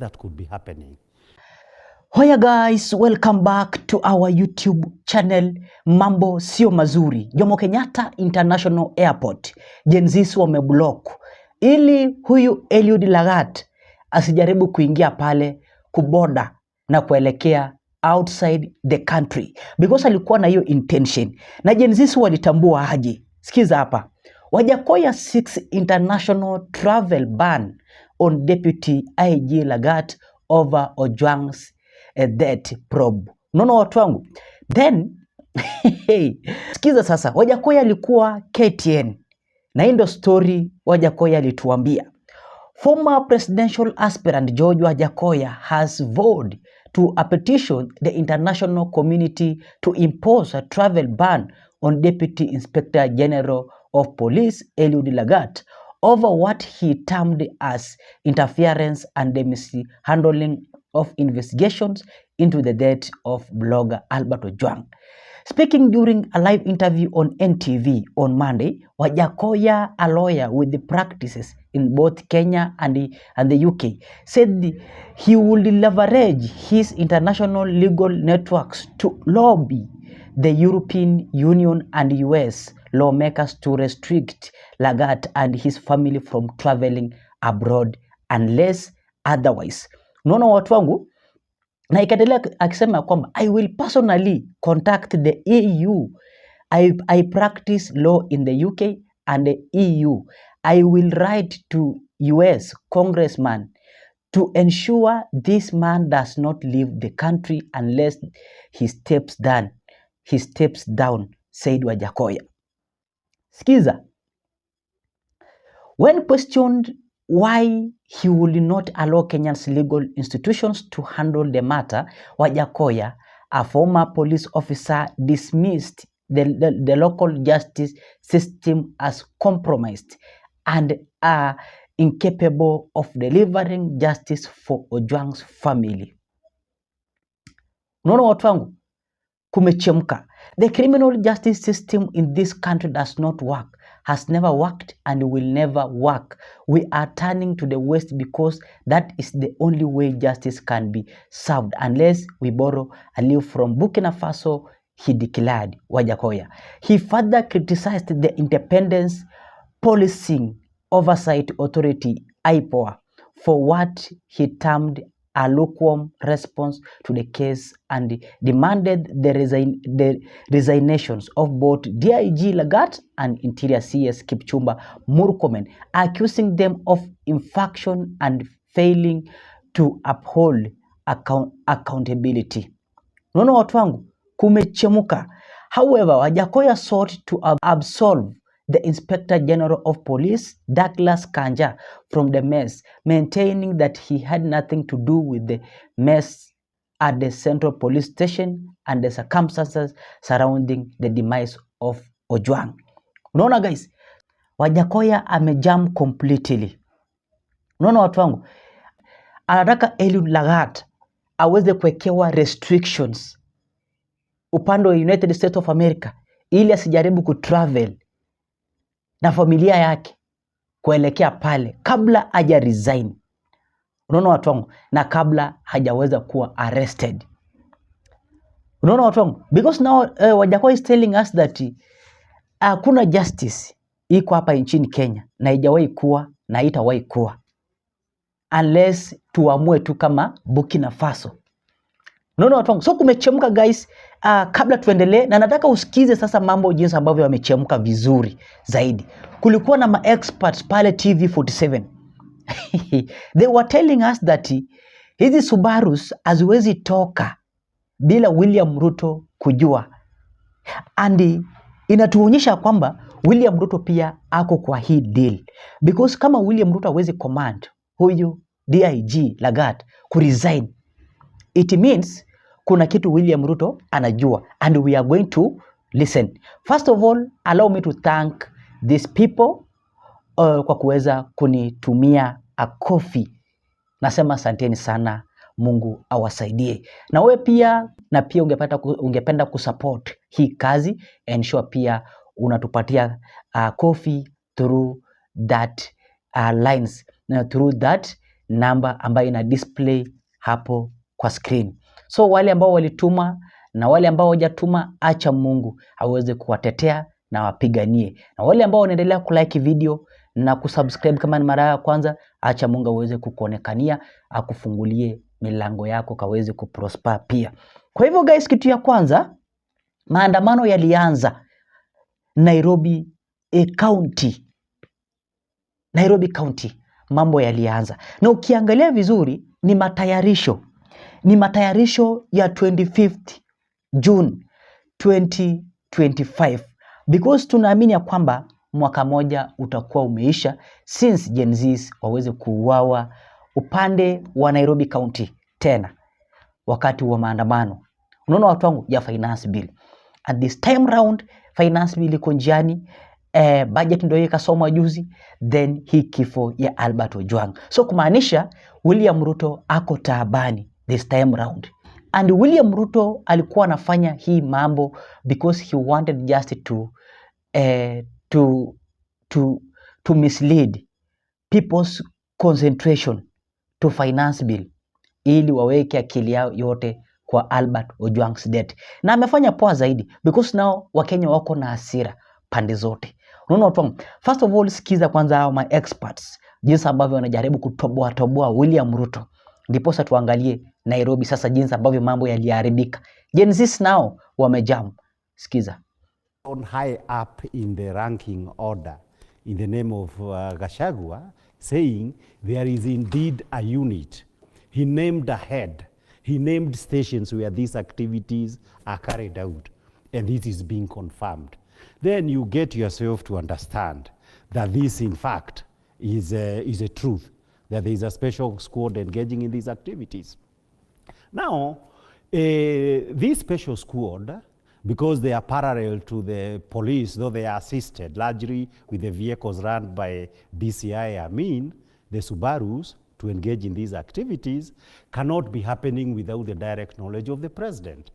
that could be happening. Hoya guys, welcome back to our YouTube channel. Mambo sio mazuri. Jomo Kenyatta International Airport, Genzs wameblock ili huyu Lagat asijaribu kuingia pale kuboda na kuelekea outside the country, because alikuwa na hiyo intention. Na Genzs walitambua aje? Sikiza hapa. Wajackoya 6 international travel ban on Deputy IG Lagat over Ojwang's death probe. Unaona watu wangu? Then sikiza sasa, Wajackoya alikuwa KTN na hii ndo story Wajackoya alituambia. Former presidential aspirant George Wajackoya has vowed to a petition the international community to impose a travel ban on Deputy Inspector General of Police Lagat over what he termed as interference and the mishandling of investigations into the death of blogger Albert Ojwang. Speaking during a live interview on NTV on Monday, Wajackoya, a lawyer with the practices in both Kenya and the UK, said he would leverage his international legal networks to lobby the European Union and US lawmakers to restrict Lagat and his family from traveling abroad unless otherwise. Unaona watu wangu? Na ikaendelea akisema kwamba I will personally contact the EU. I practice law in the UK and the EU. I will write to US congressman to ensure this man does not leave the country unless he steps down, said Wajackoya. Sikiza. When questioned why he would not allow Kenya's legal institutions to handle the matter, Wajackoya, a former police officer, dismissed the local justice system as compromised and incapable of delivering justice for Ojwang's family. Unaona watu wangu? Kumechemka. The criminal justice system in this country does not work, has never worked and will never work. We are turning to the West because that is the only way justice can be served unless we borrow a leaf from Burkina Faso, he declared, Wajackoya. He further criticized the Independence Policing Oversight Authority, IPOA, for what he termed a lukewarm response to the case and demanded the resignations of both DIG Lagat and Interior CS Kipchumba Murkomen, accusing them of infraction and failing to uphold accountability. Unaona watu wangu? Kumechemuka. However, Wajackoya sought to absolve the Inspector General of Police, Douglas Kanja, from the mess, maintaining that he had nothing to do with the mess at the Central Police Station and the circumstances surrounding the demise of Ojwang. Unaona guys? Wajackoya amejam completely. Unaona watu wangu? Anataka Lagat aweze kuwekewa restrictions upande wa United States of America ili asijaribu kutravel na familia yake kuelekea pale kabla haja resign. Unaona watu wangu? Na kabla hajaweza kuwa arrested. Unaona watu wangu? Because now Wajackoya is telling us that hakuna justice iko hapa nchini Kenya na haijawahi kuwa na haitawahi kuwa unless tuamue tu kama Burkina Faso. Unaona watu wangu? So kumechemka guys. Kabla tuendelee, na nataka usikize sasa mambo jinsi ambavyo yamechemka vizuri zaidi. Kulikuwa na ma-experts pale TV47. They were telling us that hizi Subarus haziwezi toka bila William Ruto kujua. And inatuonyesha kwamba William Ruto pia ako kwa hii deal. Because kama William Ruto hawezi command huyu DIG Lagat kuresign, it means kuna kitu William Ruto anajua, and we are going to listen. First of all, allow me to thank these people kwa kuweza kunitumia a coffee. Nasema asanteni sana, Mungu awasaidie. Na wewe pia ungependa kusupport hii kazi, ensure pia unatupatia coffee through that lines, through that namba ambayo ina display hapo kwa screen. So wale ambao walituma na wale ambao hawajatuma, acha Mungu aweze kuwatetea na wapiganie. Na wale ambao wanaendelea kulike video na kusubscribe kama ni mara ya kwanza, acha Mungu aweze kukuonekania, akufungulie milango yako kaweze kuprosper pia. Kwa hivyo guys, kitu ya kwanza, maandamano yalianza Nairobi County. Nairobi County mambo yalianza. Na ukiangalia vizuri ni matayarisho ya 25th June 2025, because tunaamini ya kwamba mwaka moja utakuwa umeisha since Genzs waweze kuuawa upande wa Nairobi County tena wakati wa maandamano. Unaona watu wangu, ya finance bill, and this time round finance bill iko njiani. Budget ndio ikasomwa juzi, then hii kifo ya Albert Ojwang. So kumaanisha William Ruto ako taabani this time round, and William Ruto alikuwa anafanya hii mambo because he wanted just to mislead people's concentration to finance bill, ili waweke akili yao yote kwa Albert Ojwang's death. Na amefanya poa zaidi because now Wakenya wako na hasira pande zote. Unaona watu, first of all sikiza kwanza hao my experts jinsi ambavyo wanajaribu kutoboa William Ruto, ndipo sasa tuangalie Nairobi sasa jinsi ambavyo mambo yaliharibika. Genzs nao wamejam. Sikiza. On high up in the ranking order in the name of Gachagua, saying there is indeed a unit. He named a head. He named stations where these activities are carried out, and this is being confirmed. Then you get yourself to understand that this, in fact, is a truth, that there is a special squad engaging in these activities. Now, this special squad, because they are parallel to the police, though they are assisted largely with the vehicles run by DCI, the Subarus, to engage in these activities, cannot be happening without the direct knowledge of the president.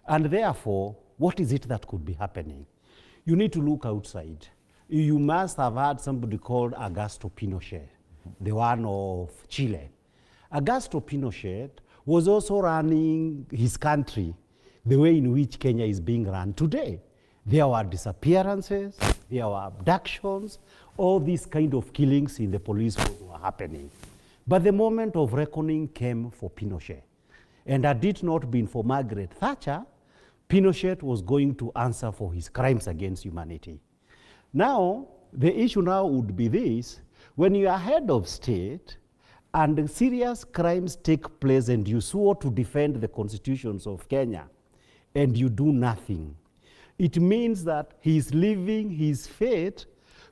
And therefore, what is it that could be happening? You need to look outside. You must have heard somebody called Augusto Pinochet, the one of Chile. Augusto Pinochet was also running his country the way in which Kenya is being run today. There were disappearances, there were abductions, all these kind of killings in the police force were happening. But the moment of reckoning came for Pinochet. And had it not been for Margaret Thatcher, Pinochet was going to answer for his crimes against humanity. Now, the issue now would be this: when you are head of state and serious crimes take place and you swore to defend the constitutions of Kenya and you do nothing, it means that he is leaving his fate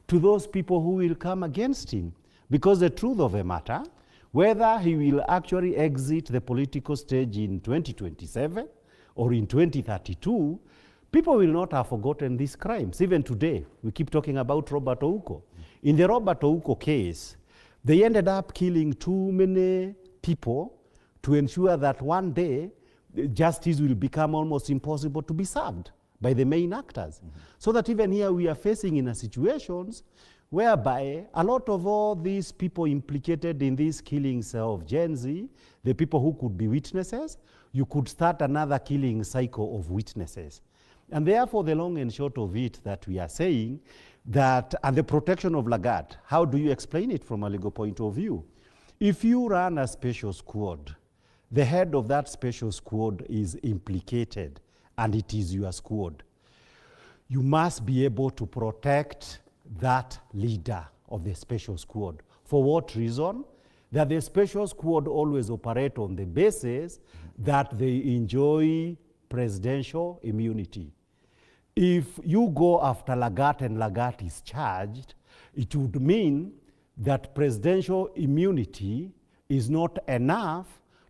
to those people who will come against him. Because the truth of the matter, whether he will actually exit the political stage in 2027 or in 2032, people will not have forgotten these crimes. Even today, we keep talking about Robert Ouko. In the Robert Ouko case, they ended up killing too many people to ensure that one day justice will become almost impossible to be served by the main actors. So that even here we are facing in a situations whereby a lot of all these people implicated in these killings of Genzs, the people who could be witnesses, you could start another killing cycle of witnesses. And therefore, the long and short of it that we are saying that, and the protection of Lagat, how do you explain it from a legal point of view? If you run a special squad, the head of that special squad is implicated, and it is your squad, you must be able to protect that leader of the special squad. For what reason? That the special squad always operate on the basis that they enjoy presidential immunity. If you go after Lagat and Lagat is charged, it would mean that presidential immunity is not enough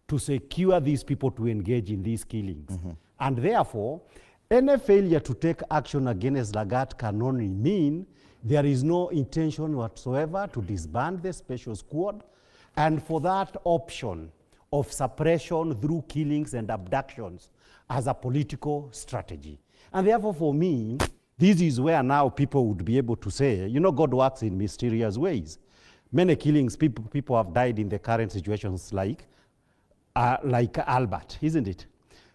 to secure these people to engage in these killings. And therefore, any failure to take action against Lagat can only mean there is no intention whatsoever to disband the special squad, and for that option of suppression through killings and abductions as a political strategy. And therefore, for me, this is where now people would be able to say, you know, God works in mysterious ways. Many killings, people have died in the current situations like Albert, isn't it?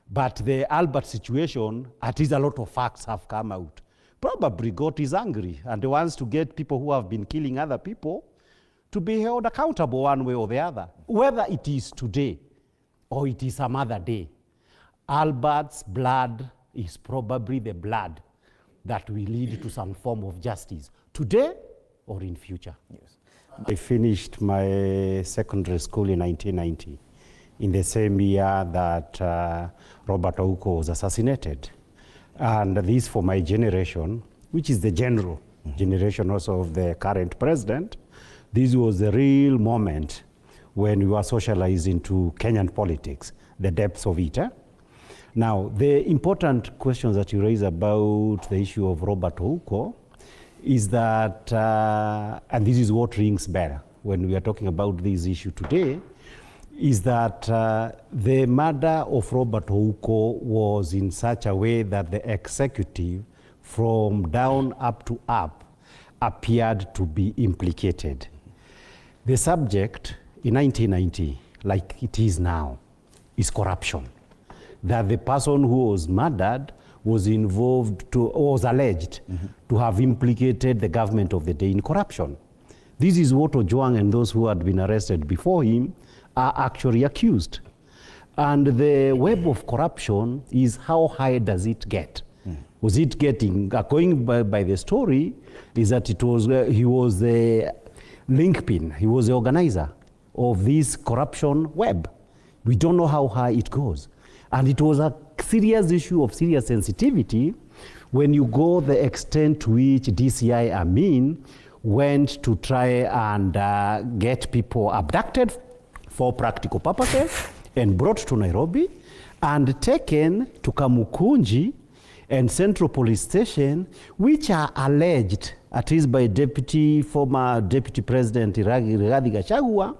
But the Albert situation, at least a lot of facts have come out. Probably God is angry and wants to get people who have been killing other people to be held accountable one way or the other. Whether it is today or it is some other day, Albert's blood is probably the blood that will lead to some form of justice, today or in future. Yes. I finished my secondary school in 1990, in the same year that Robert Ouko was assassinated. And this for my generation, which is the general generation also of the current president, this was the real moment when we were socialized into Kenyan politics, the depths of it. Now, the important questions that you raise about the issue of Robert Ouko is that, and this is what rings bell when we are talking about this issue today, is that the murder of Robert Ouko was in such a way that the executive, from down up to up, appeared to be implicated. The subject in 1990, like it is now, is corruption. That the person who was murdered was involved to, or was alleged to have implicated the government of the day in corruption. This is what Ojwang and those who had been arrested before him are actually accused. And the web of corruption is how high does it get? Was it getting, going by the story, is that it was, he was the linchpin, he was the organizer of this corruption web. We don't know how high it goes. And it was a serious issue of serious sensitivity when you go the extent to which DCI Amin went to try and get people abducted for practical purposes and brought to Nairobi and taken to Kamukunji and Central Police Station, which are alleged, at least by former Deputy President Rigathi Gachagua,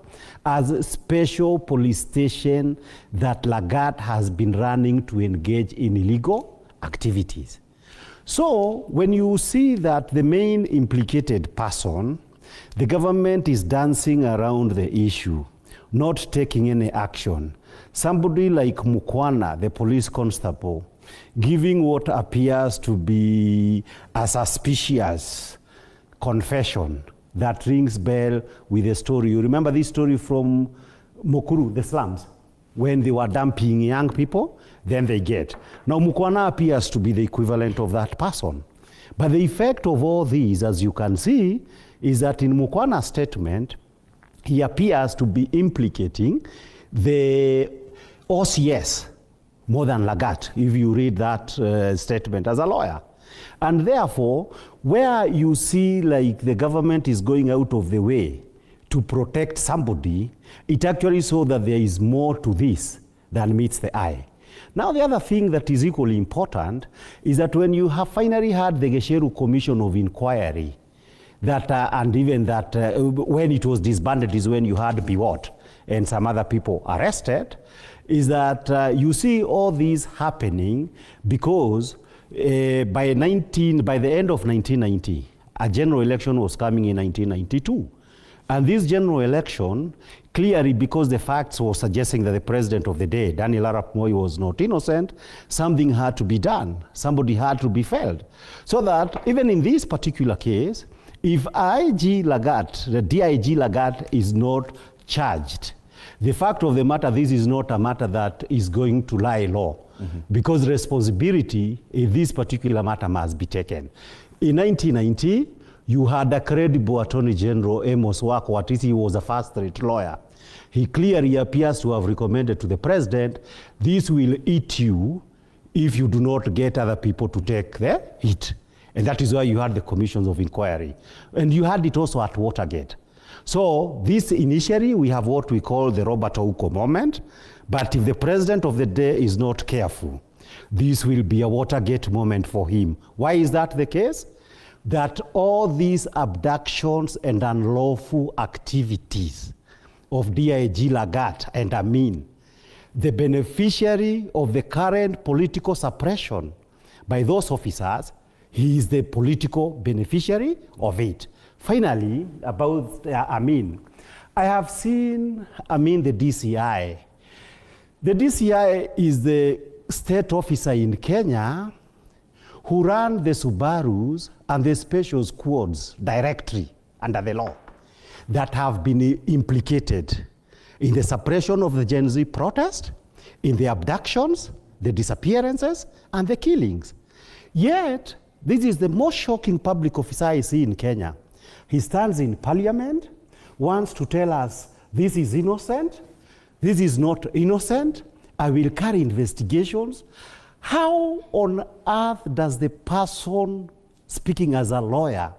as special police station that Lagat has been running to engage in illegal activities. So when you see that the main implicated person, the government is dancing around the issue, not taking any action. Somebody like Mukwana, the police constable, giving what appears to be a suspicious confession that rings bell with a story. You remember this story from Mukuru, the slums, when they were dumping young people, then they get. Now Mukwana appears to be the equivalent of that person. But the effect of all these, as you can see, is that in Mukwana's statement, he appears to be implicating the OCS more than Lagat, if you read that statement as a lawyer. And therefore, where you see like the government is going out of the way to protect somebody, it actually shows that there is more to this than meets the eye. Now, the other thing that is equally important is that when you have finally had the Gesheru Commission of Inquiry, that and even that when it was disbanded is when you had Biwott and some other people arrested, is that you see all these happening because by the end of 1990, a general election was coming in 1992. And this general election, clearly because the facts were suggesting that the president of the day, Daniel Arap Moi, was not innocent, something had to be done. Somebody had to be felled. So that even in this particular case, if IG Lagat, the DIG Lagat is not charged, the fact of the matter, this is not a matter that is going to lie low, because responsibility in this particular matter must be taken. In 1990, you had a credible Attorney General, Amos Wako, at least he was a first-rate lawyer. He clearly appears to have recommended to the president, this will eat you if you do not get other people to take the hit. And that is why you had the commissions of inquiry. And you had it also at Watergate. So this initially, we have what we call the Robert Ouko moment. But if the president of the day is not careful, this will be a Watergate moment for him. Why is that the case? That all these abductions and unlawful activities of DIG Lagat and Amin, the beneficiary of the current political suppression by those officers, he is the political beneficiary of it. Finally, about Amin. I have seen Amin, the DCI. The DCI is the state officer in Kenya who ran the Subarus and the special squads directly under the law that have been implicated in the suppression of the Gen Z protest, in the abductions, the disappearances, and the killings. Yet, this is the most shocking public officer I see in Kenya. He stands in parliament, wants to tell us this is innocent, this is not innocent, I will carry investigations. How on earth does the person speaking as a lawyer,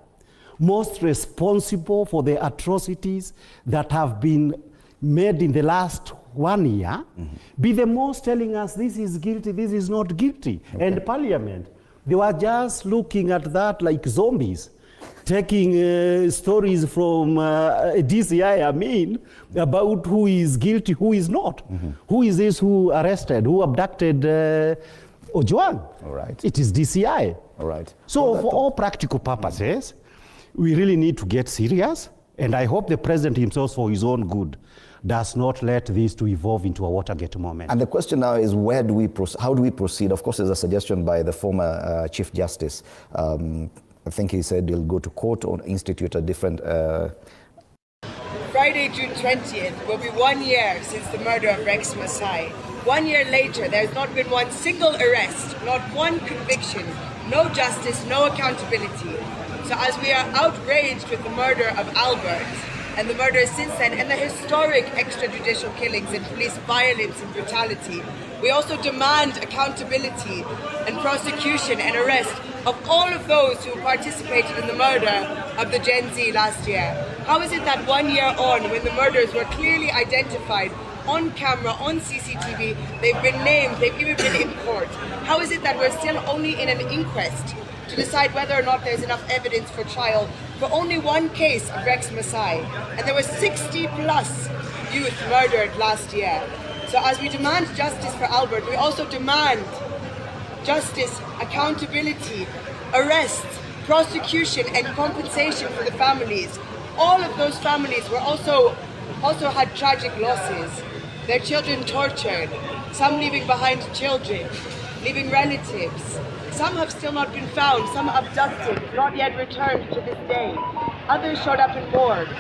most responsible for the atrocities that have been made in the last 1 year, be the most telling us this is guilty, this is not guilty? Okay. And Parliament, they were just looking at that like zombies, taking stories from DCI, I mean, about who is guilty, who is not. Who is this who arrested, who abducted Ojwang? All right. It is DCI. All right. So for all practical purposes, we really need to get serious, and I hope the president himself, for his own good, does not let this to evolve into a Watergate moment. And the question now is, how do we proceed? Of course, there's a suggestion by the former Chief Justice. I think he said he'll go to court or institute a different... Friday, June 20th will be 1 year since the murder of Rex Masai. 1 year later, there has not been one single arrest, not one conviction, no justice, no accountability. So as we are outraged with the murder of Albert, and the murders since then, and the historic extrajudicial killings and police violence and brutality, we also demand accountability and prosecution and arrest of all of those who participated in the murder of the Gen Z last year. How is it that 1 year on, when the murders were clearly identified on camera, on CCTV, they've been named, they've even been in court, how is it that we're still only in an inquest to decide whether or not there's enough evidence for trial for only one case of Rex Masai? And there were 60 plus youth murdered last year. So as we demand justice for Albert, we also demand justice, accountability, arrests, prosecution and compensation for the families. All of those families were also had tragic losses. Their children tortured, some leaving behind children, leaving relatives. Some have still not been found, some abducted, not yet returned to this day. Others showed up in morgues.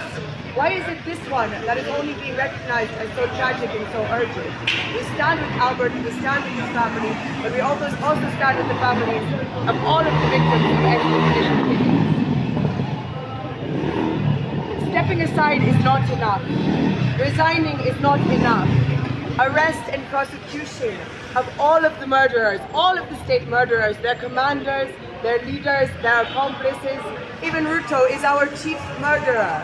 Why is it this one that is only being recognized as so tragic and so urgent? We stand with Albert, we stand with his family, but we also stand with the families of all of the victims of extrajudicial killings. Stepping aside is not enough. Resigning is not enough. Arrest and prosecution of all of the murderers, all of the state murderers, their commanders, their leaders, their accomplices. Even Ruto is our chief murderer,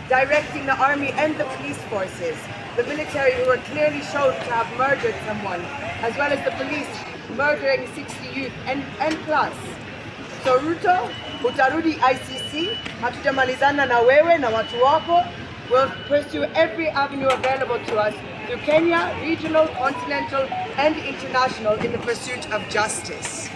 directing the army and the police forces, the military who were clearly shown to have murdered someone, as well as the police murdering 60 youth and plus. So Ruto, utarudi ICC, hatujamalizana na wewe na watu wako. We'll pursue every avenue available to us through Kenya, regional, continental, and international in the pursuit of justice.